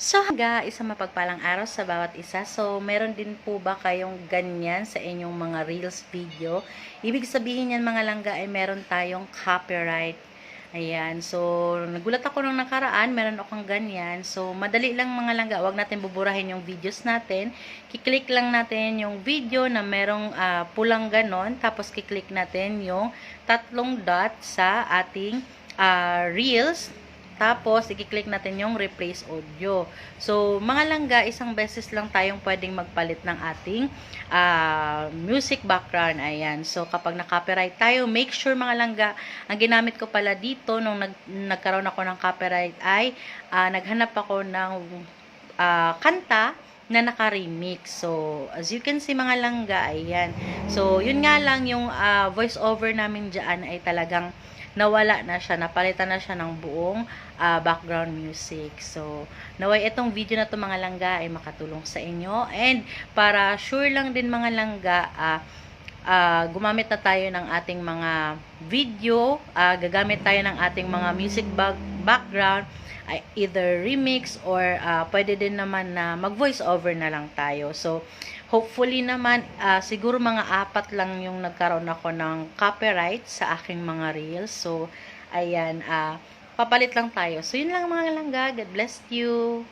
So hangga isang mapagpalang araw sa bawat isa. So meron din po ba kayong ganyan sa inyong mga reels video? Ibig sabihin yan mga langga ay meron tayong copyright. Ayan. So nagulat ako nung nakaraan, meron akong ganyan. So madali lang mga langga, wag natin buburahin yung videos natin. Kiklik lang natin yung video na merong pulang ganon. Tapos kiklik natin yung tatlong dot sa ating reels. Tapos, i-click natin yung replace audio. So, mga langga, isang beses lang tayong pwedeng magpalit ng ating music background. Ayan. So, kapag na-copyright tayo, make sure mga langga, ang ginamit ko pala dito nung nagkaroon ako ng copyright ay naghanap ako ng kanta na naka-remix. So, as you can see mga langga, ayan. So, yun nga lang yung voice over namin dyan ay talagang nawala na siya, napalitan na siya ng buong background music. So, naway itong video na to mga langga ay makatulong sa inyo. And, para sure lang din mga langga, gumamit na tayo ng ating mga video, gagamit tayo ng ating mga music background, either remix or pwede din naman na mag voice over na lang tayo. So, hopefully naman, siguro mga 4 lang yung nagkaroon ako ng copyright sa aking mga reels. So, ayan, papalit lang tayo. So, yun lang mga langga. God bless you.